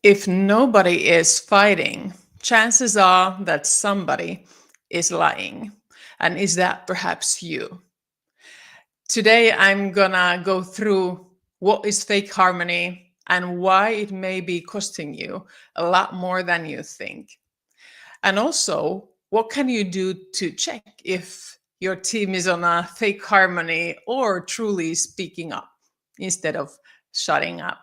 If nobody is fighting, chances are that somebody is lying. And is that perhaps you? Today, I'm gonna go through what is fake harmony and why it may be costing you a lot more than you think. And also, what can you do to check if your team is on a fake harmony or truly speaking up instead of shutting up?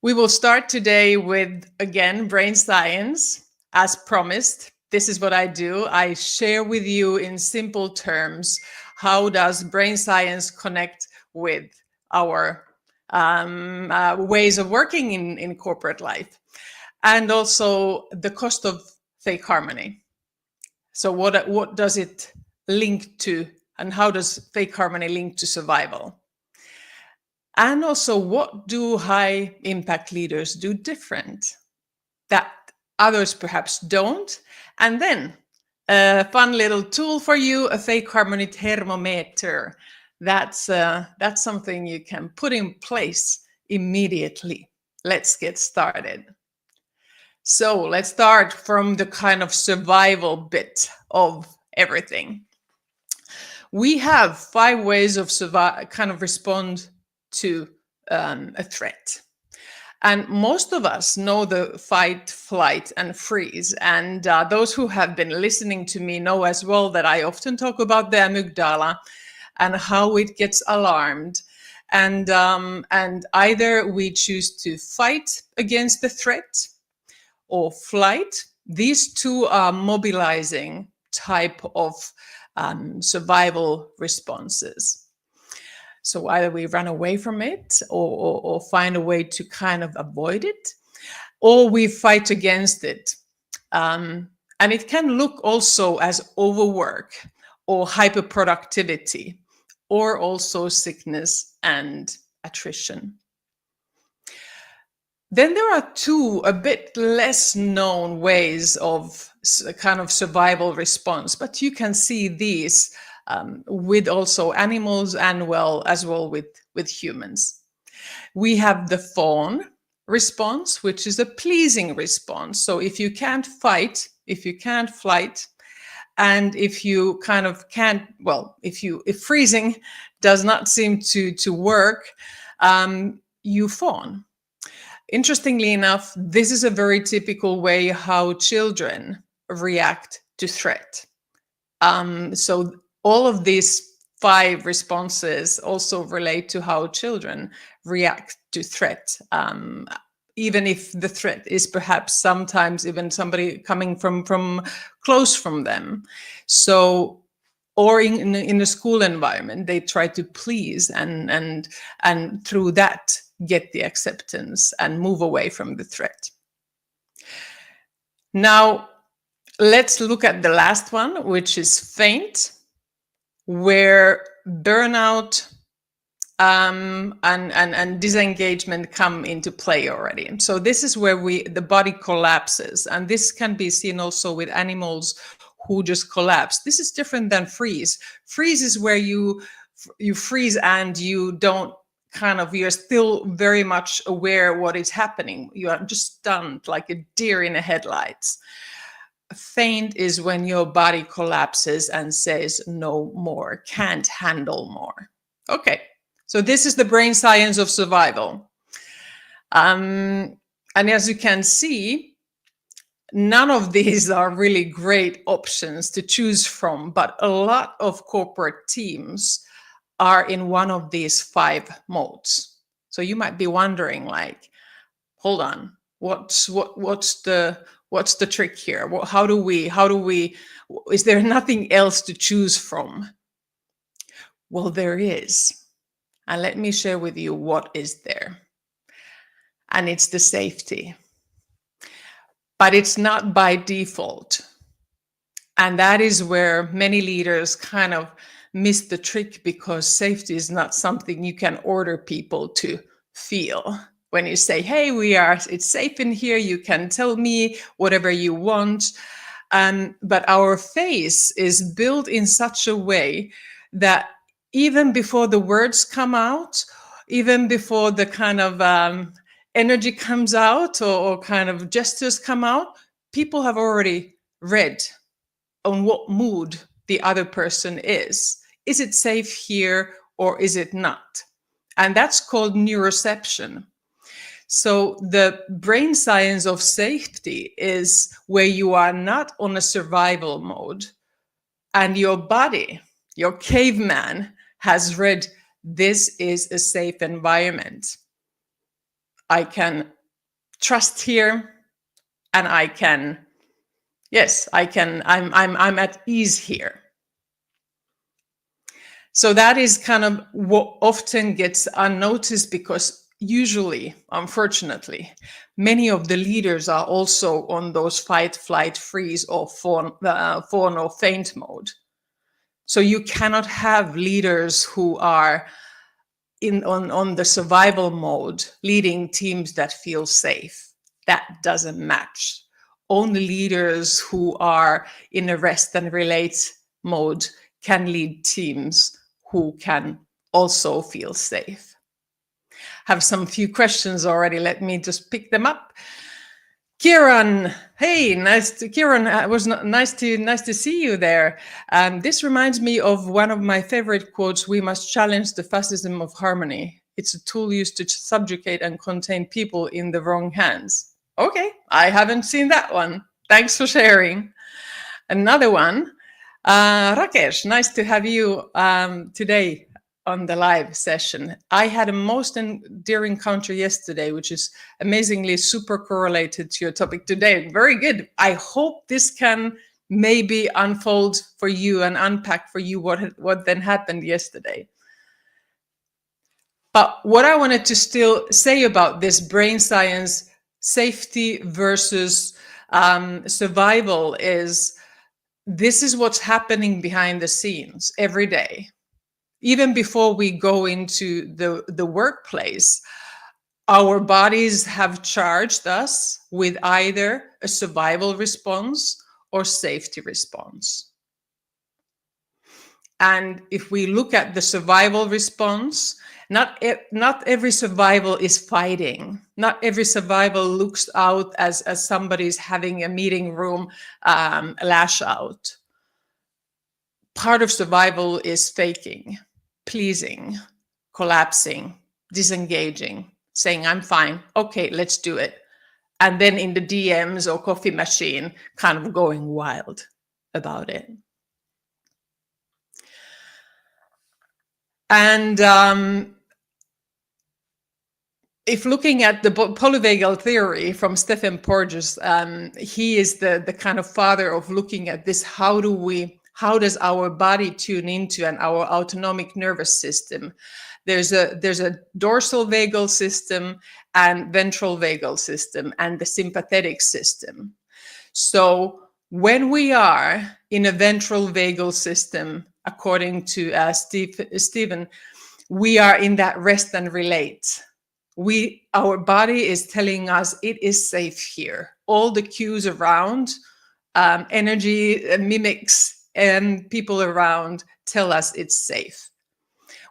We will start today with, again, brain science. As promised, this is what I do. I share with you in simple terms how does brain science connect with our ways of working in corporate life, and also the cost of fake harmony. So what does it link to, and how does fake harmony link to survival? And also, what do high impact leaders do different that others perhaps don't? And then a fun little tool for you, a fake harmony thermometer. That's something you can put in place immediately. Let's get started. So let's start from the kind of survival bit of everything. We have 5 ways of respond to a threat. And most of us know the fight, flight, and freeze. And those who have been listening to me know as well that I often talk about the amygdala and how it gets alarmed. And either we choose to fight against the threat or flight. These two are mobilizing type of survival responses. So either we run away from it or find a way to kind of avoid it, or we fight against it. And it can look also as overwork or hyperproductivity, or also sickness and attrition. Then there are 2 a bit less known ways of kind of survival response, but you can see these with also animals and as well with humans. We have the fawn response, which is a pleasing response. So if you can't fight, if you can't flight, and if you kind of can't, if freezing does not seem to work, you fawn. Interestingly enough, this is a very typical way how children react to threat. So all of these 5 responses also relate to how children react to threat, even if the threat is perhaps sometimes even somebody coming from close from them. So, or in a school environment, they try to please and through that get the acceptance and move away from the threat. Now, let's look at the last one, which is faint, where burnout and disengagement come into play already. So this is where the body collapses, and this can be seen also with animals who just collapse. This is different than freeze. Freeze is where you freeze and you don't you're still very much aware what is happening. You are just stunned like a deer in the headlights. Faint is when your body collapses and says no more, can't handle more. Okay, so this is the brain science of survival. And as you can see, none of these are really great options to choose from, but a lot of corporate teams are in one of these 5 modes. So you might be wondering, like, hold on, what's the trick here? How do we, is there nothing else to choose from? Well, there is. And let me share with you what is there. And it's the safety. But it's not by default. And that is where many leaders kind of miss the trick, because safety is not something you can order people to feel. When you say, hey, it's safe in here, you can tell me whatever you want. But our face is built in such a way that even before the words come out, even before the kind of energy comes out, or kind of gestures come out, people have already read on what mood the other person is. Is it safe here or is it not? And that's called neuroception. So the brain science of safety is where you are not on a survival mode and your body, your caveman, has read this is a safe environment. I can trust here, and I can, yes, I can, I'm at ease here. So that is kind of what often gets unnoticed, because usually, unfortunately, many of the leaders are also on those fight, flight, freeze, or fawn or faint mode. So you cannot have leaders who are on the survival mode leading teams that feel safe. That doesn't match. Only leaders who are in a rest and relate mode can lead teams who can also feel safe. Have some few questions already. Let me just pick them up. Kieran, hey, Kieran, was nice to see you there. This reminds me of one of my favorite quotes: "We must challenge the fascism of harmony. It's a tool used to subjugate and contain people in the wrong hands." Okay, I haven't seen that one. Thanks for sharing. Another one, Rakesh, nice to have you today on the live session. I had a most endearing encounter yesterday, which is amazingly super correlated to your topic today. Very good. I hope this can maybe unfold for you and unpack for you what then happened yesterday. But what I wanted to still say about this brain science safety versus survival is, this is what's happening behind the scenes every day. Even before we go into the workplace, our bodies have charged us with either a survival response or safety response. And if we look at the survival response, not every survival is fighting. Not every survival looks out as somebody's having a meeting room lash out. Part of survival is faking, pleasing, collapsing, disengaging, saying, I'm fine, okay, let's do it. And then in the DMs or coffee machine, kind of going wild about it. And if looking at the polyvagal theory from Stephen Porges, he is the kind of father of looking at this. How does our body tune into and our autonomic nervous system? There's a dorsal vagal system and ventral vagal system and the sympathetic system. So when we are in a ventral vagal system, according to Stephen, we are in that rest and relate. Our body is telling us it is safe here. All the cues around, energy, mimics, and people around tell us it's safe.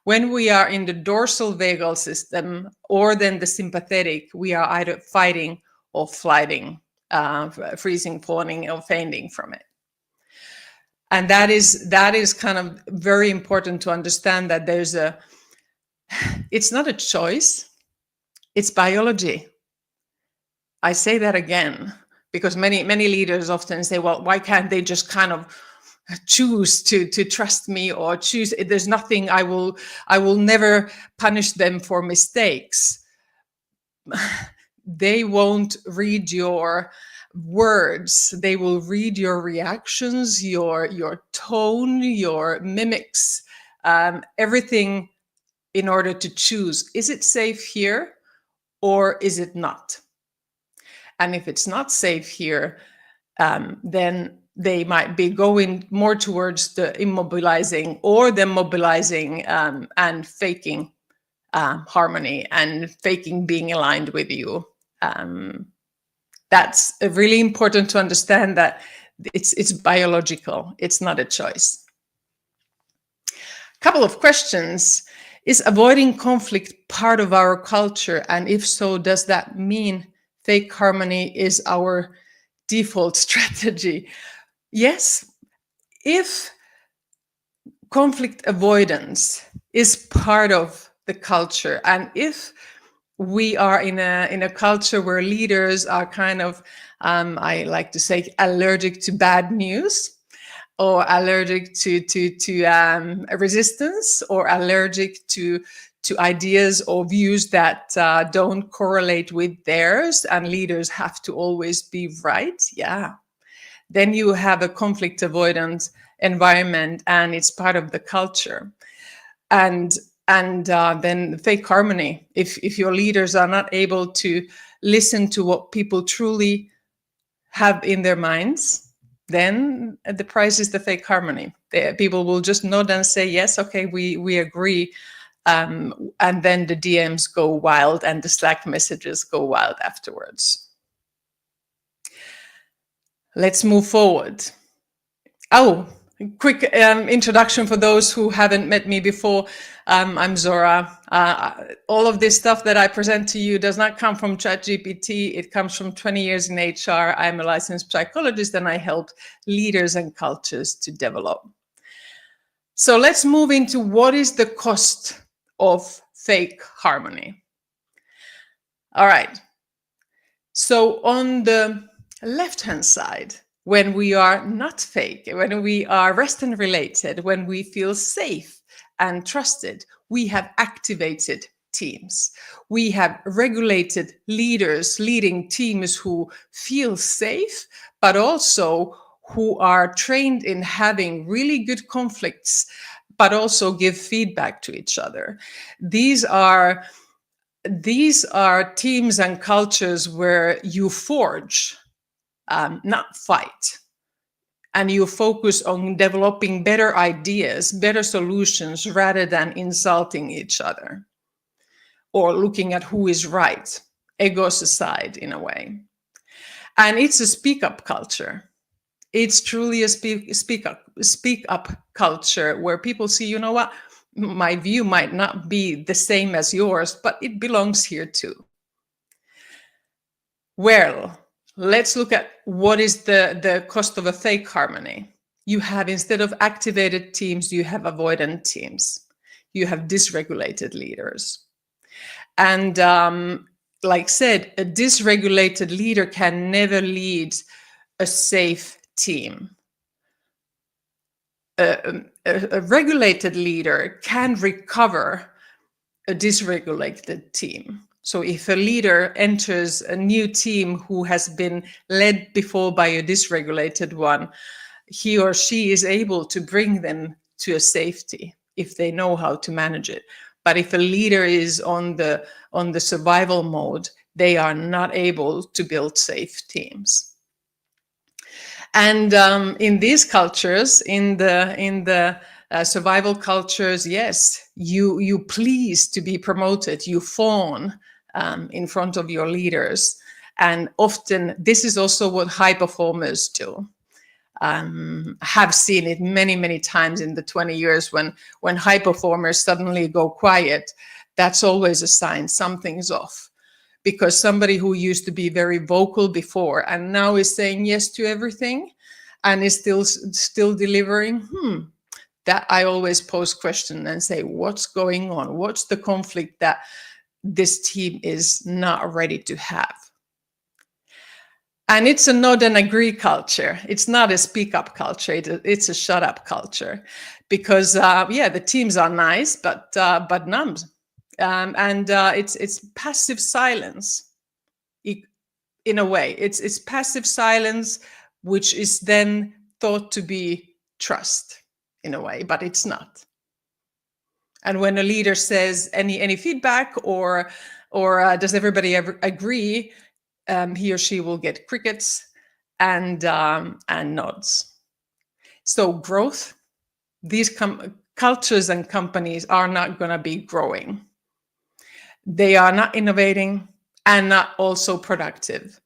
When we are in the dorsal vagal system or then the sympathetic, we are either fighting or flighting, freezing, fawning, or fainting from it. And that is kind of very important to understand, that it's not a choice, it's biology. I say that again, because many leaders often say, well, why can't they just kind of choose to trust me, or choose, there's nothing, I will never punish them for mistakes. They won't read your words, they will read your reactions, your tone, your mimics, everything, in order to choose, is it safe here or is it not? And if it's not safe here, then they might be going more towards the immobilizing or the mobilizing, and faking harmony and faking being aligned with you. That's really important to understand, that it's biological, it's not a choice. Couple of questions. Is avoiding conflict part of our culture? And if so, does that mean fake harmony is our default strategy? Yes, if conflict avoidance is part of the culture, and if we are in a culture where leaders are kind of, I like to say, allergic to bad news, or allergic to resistance, or allergic to ideas or views that don't correlate with theirs, and leaders have to always be right. Yeah, then you have a conflict avoidant environment, and it's part of the culture. And then fake harmony. If your leaders are not able to listen to what people truly have in their minds, then the price is the fake harmony. People will just nod and say, yes, okay, we agree. And then the DMs go wild and the Slack messages go wild afterwards. Let's move forward. Oh, quick introduction for those who haven't met me before. I'm Zora. All of this stuff that I present to you does not come from ChatGPT. It comes from 20 years in HR. I'm a licensed psychologist, and I help leaders and cultures to develop. So let's move into what is the cost of fake harmony. All right. So on the left-hand side, when we are not fake, when we are rest and related, when we feel safe and trusted, we have activated teams. We have regulated leaders leading teams who feel safe, but also who are trained in having really good conflicts, but also give feedback to each other. These are teams and cultures where you forge, not fight. And you focus on developing better ideas, better solutions, rather than insulting each other or looking at who is right, egos aside in a way. And it's a speak up culture. It's truly a speak up culture where people see, you know what, my view might not be the same as yours, but it belongs here too. Well, let's look at what is the cost of a fake harmony. You have, instead of activated teams, you have avoidant teams. You have dysregulated leaders. And like said, a dysregulated leader can never lead a safe team. A regulated leader can recover a dysregulated team. So if a leader enters a new team who has been led before by a dysregulated one, he or she is able to bring them to a safety if they know how to manage it. But if a leader is on the survival mode, they are not able to build safe teams. And in these cultures, in the survival cultures, yes, you please to be promoted, you fawn in front of your leaders. And often this is also what high performers do. Have seen it many, many times in the 20 years when high performers suddenly go quiet. That's always a sign something's off. Because somebody who used to be very vocal before and now is saying yes to everything and is still delivering, that I always pose question and say, what's going on? What's the conflict that this team is not ready to have? And it's a nod and agree culture. It's not a speak up culture. It's a shut up culture, because the teams are nice, but numb. It's passive silence. In a way, it's passive silence, which is then thought to be trust in a way, but it's not. And when a leader says any feedback or does everybody ever agree, he or she will get crickets and nods. So growth, these cultures and companies are not going to be growing. They are not innovating and not also productive,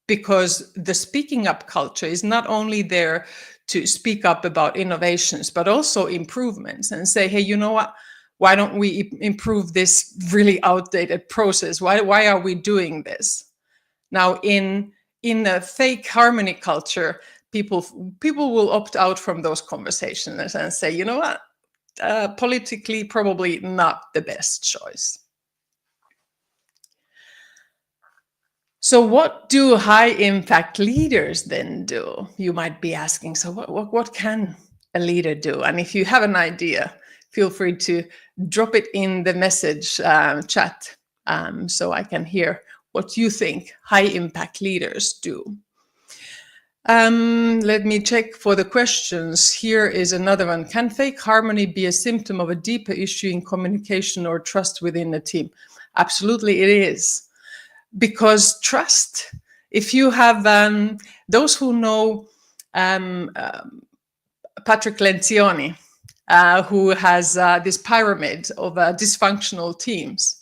because the speaking up culture is not only there to speak up about innovations, but also improvements and say, hey, you know what? Why don't we improve this really outdated process? Why are we doing this? Now, in a fake harmony culture, people will opt out from those conversations and say, you know what, politically probably not the best choice. So what do high impact leaders then do? You might be asking, so what can a leader do? And if you have an idea, feel free to drop it in the message chat so I can hear what you think high impact leaders do. Let me check for the questions. Here is another one. Can fake harmony be a symptom of a deeper issue in communication or trust within a team? Absolutely it is. Because trust, if you have those who know Patrick Lencioni, who has this pyramid of dysfunctional teams,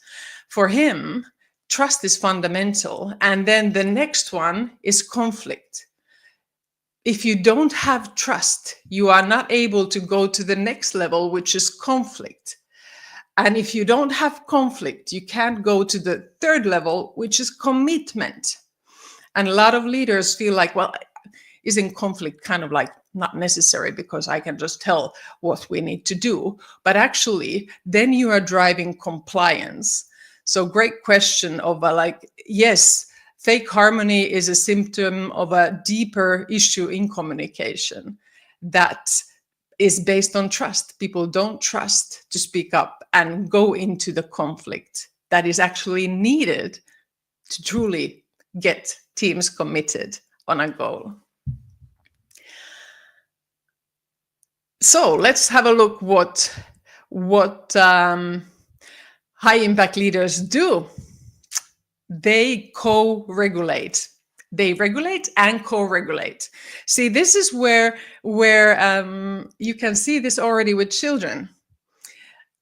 for him, trust is fundamental. And then the next one is conflict. If you don't have trust, you are not able to go to the next level, which is conflict. And if you don't have conflict, you can't go to the third level, which is commitment. And a lot of leaders feel like, well, isn't conflict kind of like not necessary because I can just tell what we need to do? But actually, then you are driving compliance. So great question of yes, fake harmony is a symptom of a deeper issue in communication that is based on trust. People don't trust to speak up and go into the conflict that is actually needed to truly get teams committed on a goal. So let's have a look what high impact leaders do. They co-regulate. They regulate and co-regulate. See, this is where you can see this already with children.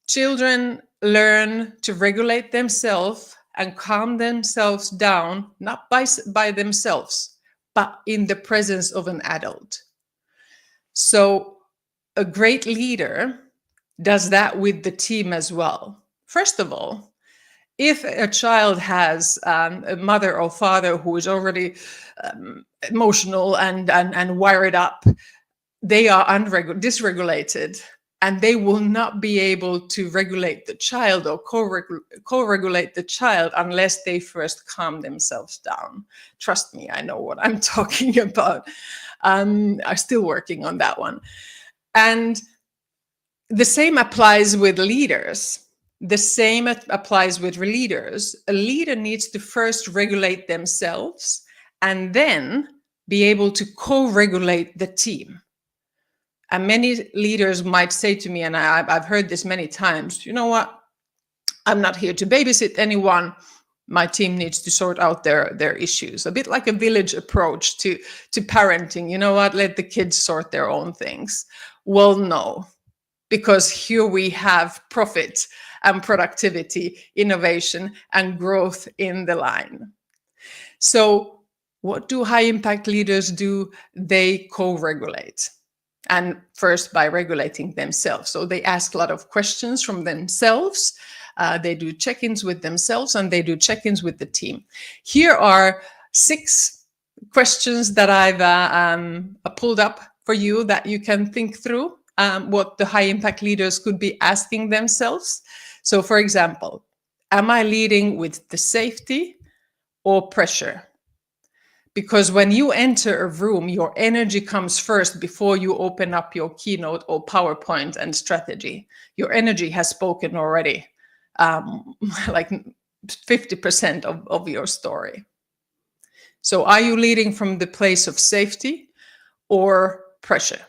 Children learn to regulate themselves and calm themselves down, not by themselves, but in the presence of an adult. So a great leader does that with the team as well. First of all, if a child has a mother or father who is already emotional and wired up, they are dysregulated, and they will not be able to regulate the child or co-regulate the child unless they first calm themselves down. Trust me, I know what I'm talking about. I'm still working on that one. And the same applies with leaders. The same applies with leaders. A leader needs to first regulate themselves and then be able to co-regulate the team. And many leaders might say to me, and I've heard this many times, you know what? I'm not here to babysit anyone. My team needs to sort out their issues. A bit like a village approach to parenting. You know what? Let the kids sort their own things. Well, no, because here we have profit and productivity, innovation, and growth in the line. So what do high impact leaders do? They co-regulate. And first by regulating themselves. So they ask a lot of questions from themselves. They do check-ins with themselves and they do check-ins with the team. Here are 6 questions that I've pulled up for you that you can think through what the high impact leaders could be asking themselves. So for example, am I leading with the safety or pressure? Because when you enter a room, your energy comes first before you open up your keynote or PowerPoint and strategy. Your energy has spoken already, like 50% of your story. So are you leading from the place of safety or pressure?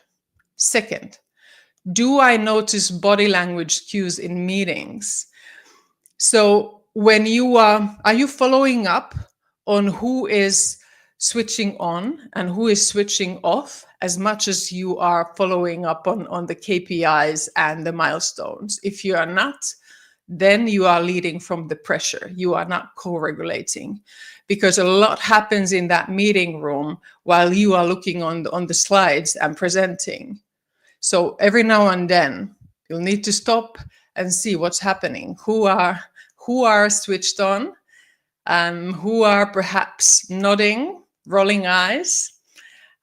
Second, do I notice body language cues in meetings? So when you are you following up on who is switching on and who is switching off as much as you are following up on the KPIs and the milestones? If you are not, then you are leading from the pressure. You are not co-regulating, because a lot happens in that meeting room while you are looking on the slides and presenting. So every now and then you'll need to stop and see what's happening. Who are switched on? Who are perhaps nodding, rolling eyes?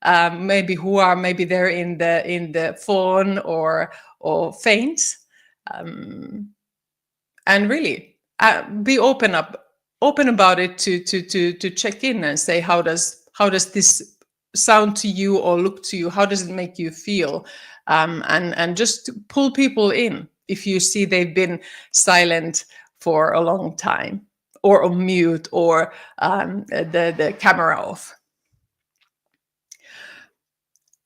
Maybe they're in the fawn or faint, and really be open about it to check in and say, how does this sound to you or look to you? How does it make you feel? And just pull people in if you see they've been silent for a long time, or on mute, or the camera off.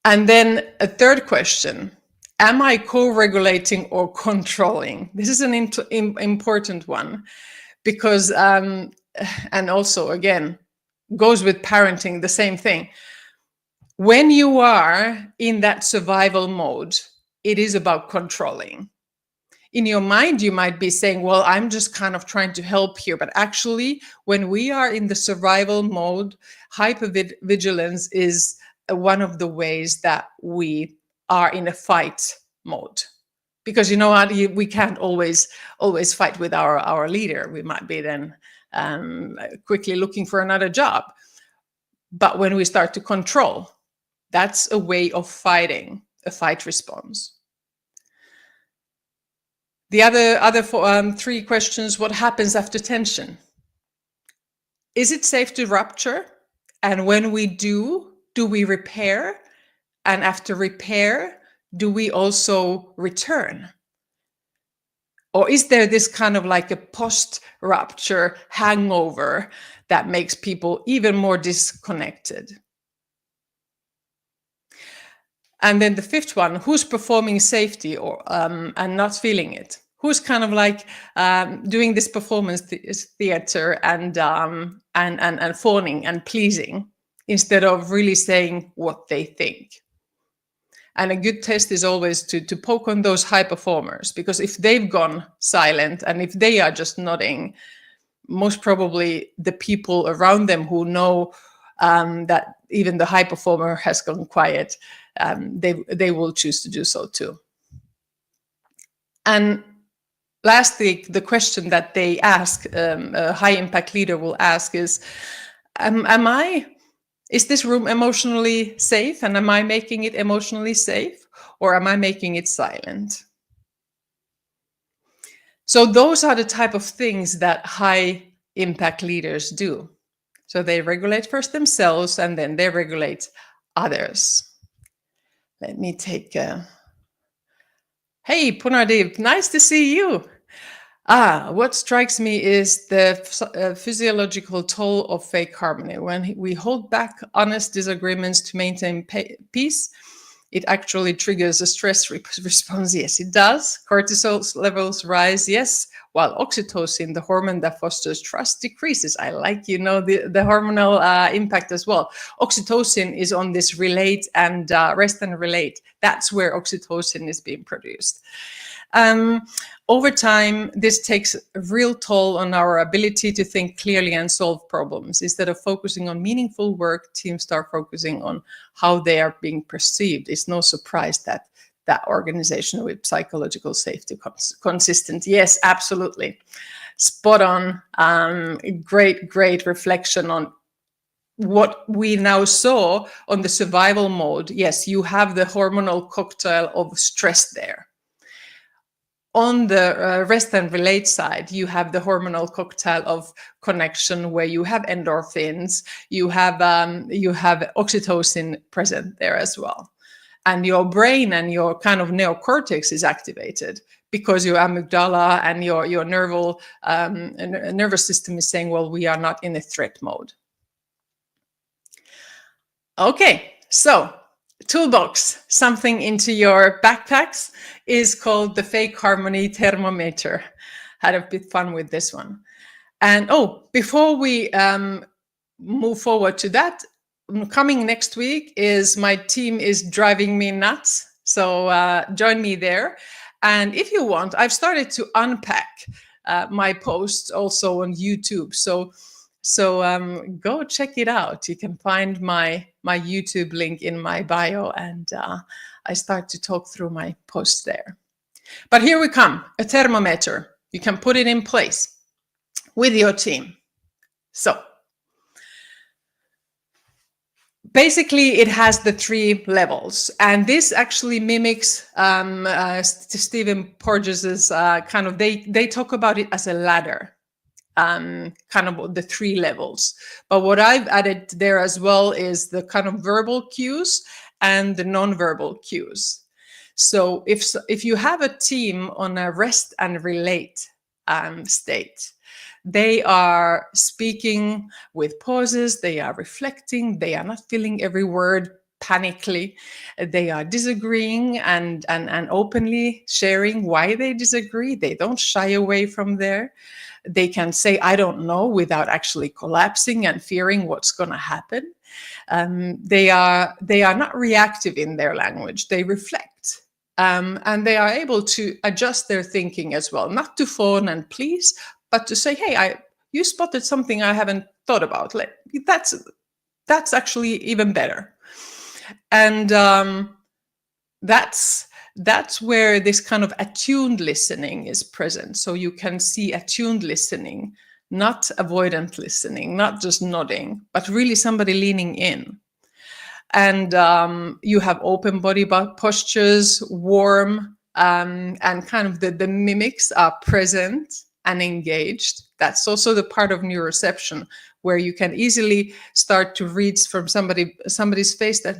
And then a third question: am I co-regulating or controlling? This is an important one, because and also again goes with parenting, the same thing. When you are in that survival mode, it is about controlling. In your mind, you might be saying, well, I'm just kind of trying to help here. But actually, when we are in the survival mode, hypervigilance is one of the ways that we are in a fight mode. Because you know what, we can't always fight with our leader. We might be then quickly looking for another job. But when we start to control, that's a way of fighting, a fight response. The other three questions: what happens after tension? Is it safe to rupture? And when we do we repair? And after repair, do we also return? Or is there this kind of like a post-rupture hangover that makes people even more disconnected? And then the fifth one: who's performing safety or and not feeling it? Who's kind of like doing this performance theater and fawning and pleasing instead of really saying what they think? And a good test is always to poke on those high performers, because if they've gone silent and if they are just nodding, most probably the people around them who know that even the high performer has gone quiet, they will choose to do so too. And lastly, the question that they ask, a high impact leader will ask is this room emotionally safe, and am I making it emotionally safe, or am I making it silent? So those are the type of things that high impact leaders do. So they regulate first themselves, and then they regulate others. Let me take Hey, Punardeep, nice to see you. What strikes me is the physiological toll of fake harmony. When we hold back honest disagreements to maintain peace, it actually triggers a stress response. Yes, it does. Cortisol levels rise. Yes, while oxytocin, the hormone that fosters trust, decreases. I like, the hormonal impact as well. Oxytocin is on this relate and rest and relate. That's where oxytocin is being produced. Over time, this takes a real toll on our ability to think clearly and solve problems. Instead of focusing on meaningful work, teams start focusing on how they are being perceived. It's no surprise that organization with psychological safety consistent. Yes, absolutely. Spot on. Great reflection on what we now saw on the survival mode. Yes, you have the hormonal cocktail of stress there. On the rest and relate side, you have the hormonal cocktail of connection, where you have endorphins, you have oxytocin present there as well. And your brain and your kind of neocortex is activated because your amygdala and your nervous system is saying, well, we are not in a threat mode. Okay, so toolbox, something into your backpacks, is called the fake harmony thermometer. Had a bit fun with this one. And before we move forward to that, coming next week is my team is driving me nuts. So join me there. And if you want, I've started to unpack my posts also on YouTube. So go check it out. You can find my YouTube link in my bio, and I start to talk through my posts there. But here we come, a thermometer. You can put it in place with your team. So basically, it has the 3 levels, and this actually mimics Stephen Porges's kind of. They talk about it as a ladder, kind of the 3 levels. But what I've added there as well is the kind of verbal cues and the nonverbal cues. So if you have a team on a rest and relate state, they are speaking with pauses, they are reflecting, they are not feeling every word panically, they are disagreeing and openly sharing why they disagree. They don't shy away from there. They can say, I don't know, without actually collapsing and fearing what's going to happen. They are not reactive in their language. They reflect. And they are able to adjust their thinking as well, not to fawn and please, but to say, hey, you spotted something I haven't thought about. That's actually even better. And that's where this kind of attuned listening is present. So you can see attuned listening, not avoidant listening, not just nodding, but really somebody leaning in. And you have open body postures, warm, and kind of the mimics are present and engaged. That's also the part of neuroception where you can easily start to read from somebody's face that,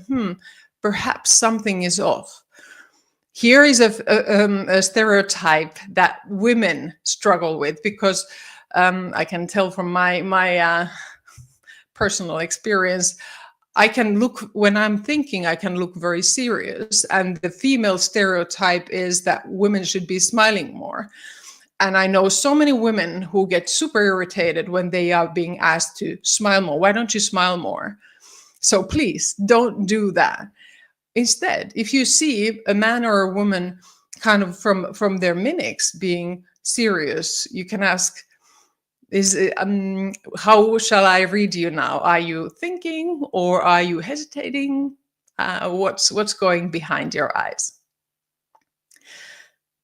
perhaps something is off. Here is a stereotype that women struggle with, because I can tell from my personal experience, I can look, when I'm thinking, I can look very serious. And the female stereotype is that women should be smiling more. And I know so many women who get super irritated when they are being asked to smile more. Why don't you smile more? So please don't do that. Instead, if you see a man or a woman kind of from their mimics being serious, you can ask, how shall I read you now? Are you thinking or are you hesitating? What's going behind your eyes?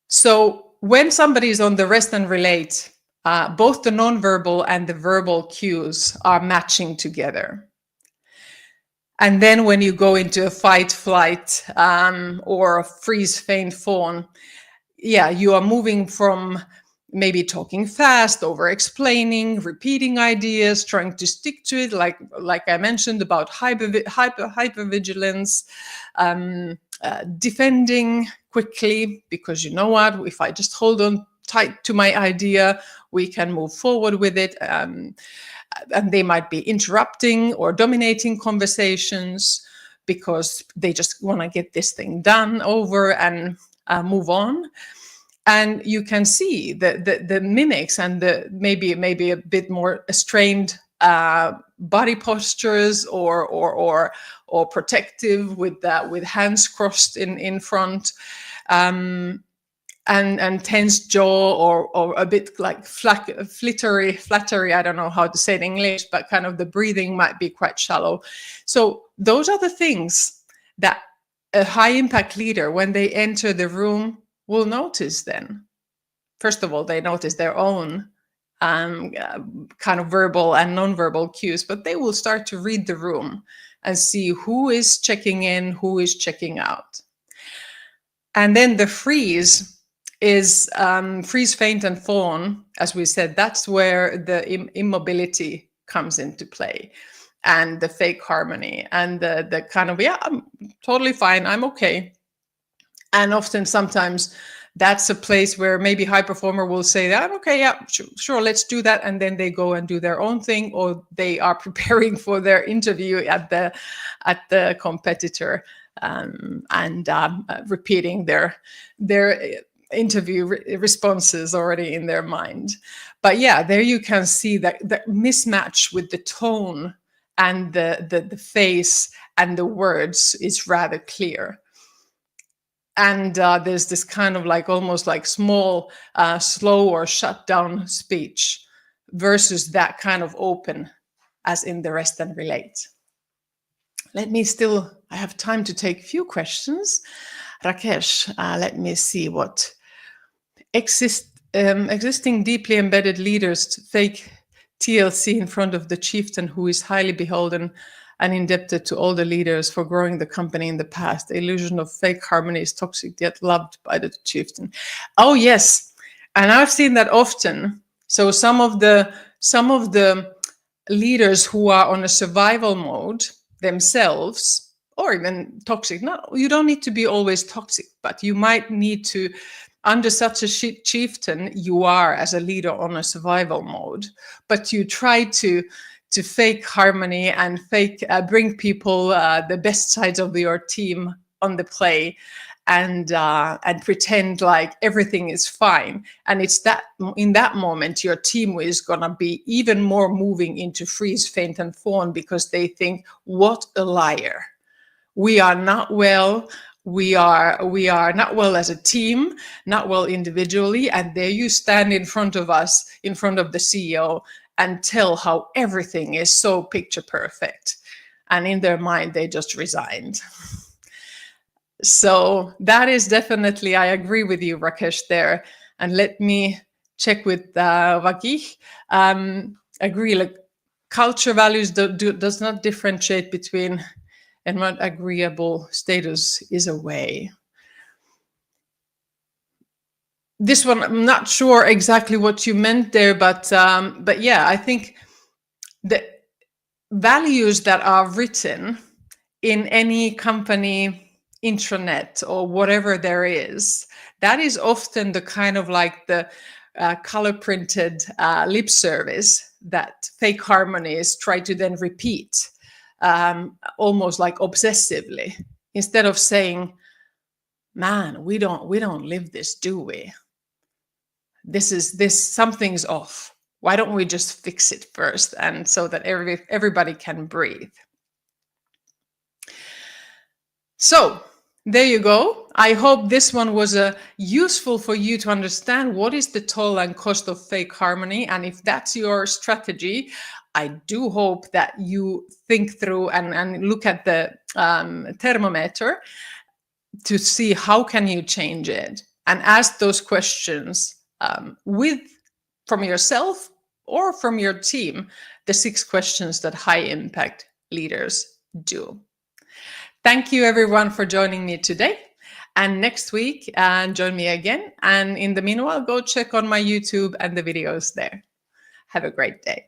So when somebody is on the rest and relate, both the nonverbal and the verbal cues are matching together. And then when you go into a fight, flight, or a freeze, faint, fawn, you are moving from maybe talking fast, over explaining, repeating ideas, trying to stick to it, like I mentioned about hypervigilance, defending quickly, because you know what, if I just hold on tight to my idea, we can move forward with it. And they might be interrupting or dominating conversations because they just want to get this thing done over and move on. And you can see the mimics and the maybe a bit more strained body postures or protective with hands crossed in front, and tense jaw or a bit like flattery. I don't know how to say it in English, but kind of the breathing might be quite shallow. So those are the things that a high impact leader, when they enter the room, will notice then. First of all, they notice their own kind of verbal and nonverbal cues, but they will start to read the room and see who is checking in, who is checking out. And then the freeze is freeze, faint, and fawn. As we said, that's where the immobility comes into play, and the fake harmony, and the kind of, I'm totally fine, I'm okay. And often, sometimes, that's a place where maybe high performer will say, I'm okay, sure, let's do that. And then they go and do their own thing, or they are preparing for their interview at the competitor, and repeating their interview responses already in their mind. But there you can see that mismatch with the tone and the face and the words is rather clear. And there's this kind of almost like small, slow or shutdown speech versus that kind of open, as in the rest and relate. I have time to take a few questions. Rakesh, let me see what Existing deeply embedded leaders fake TLC in front of the chieftain who is highly beholden and indebted to all the leaders for growing the company in the past. The illusion of fake harmony is toxic yet loved by the chieftain. Oh yes, and I've seen that often. So some of the leaders who are on a survival mode themselves, or even toxic. Not, you don't need to be always toxic, but you might need to, under such a chieftain, you are as a leader on a survival mode, but you try to fake harmony and fake bring people the best sides of your team on the play, and pretend like everything is fine. And it's that in that moment your team is gonna be even more moving into freeze, faint, and fawn, because they think, what a liar. We are not well. We are not well as a team, not well individually, and there you stand in front of us, in front of the CEO, and tell how everything is so picture perfect. And in their mind, they just resigned. So that is definitely, I agree with you, Rakesh, there. And let me check with Vakih. Agree, like culture values does not differentiate between, and what agreeable status is a way. This one, I'm not sure exactly what you meant there, but yeah, I think the values that are written in any company intranet or whatever there is, that is often the kind of like the color printed lip service that fake harmonies try to then repeat, almost like obsessively, instead of saying, man, we don't live this, do we? This something's off. Why don't we just fix it first, and so that everybody can breathe? So there you go. I hope this one was useful for you to understand what is the toll and cost of fake harmony. And if that's your strategy, I do hope that you think through and look at the thermometer to see how can you change it, and ask those questions from yourself or from your team, the 6 questions that high impact leaders do. Thank you everyone for joining me today. And next week, join me again. And in the meanwhile, go check on my YouTube and the videos there. Have a great day.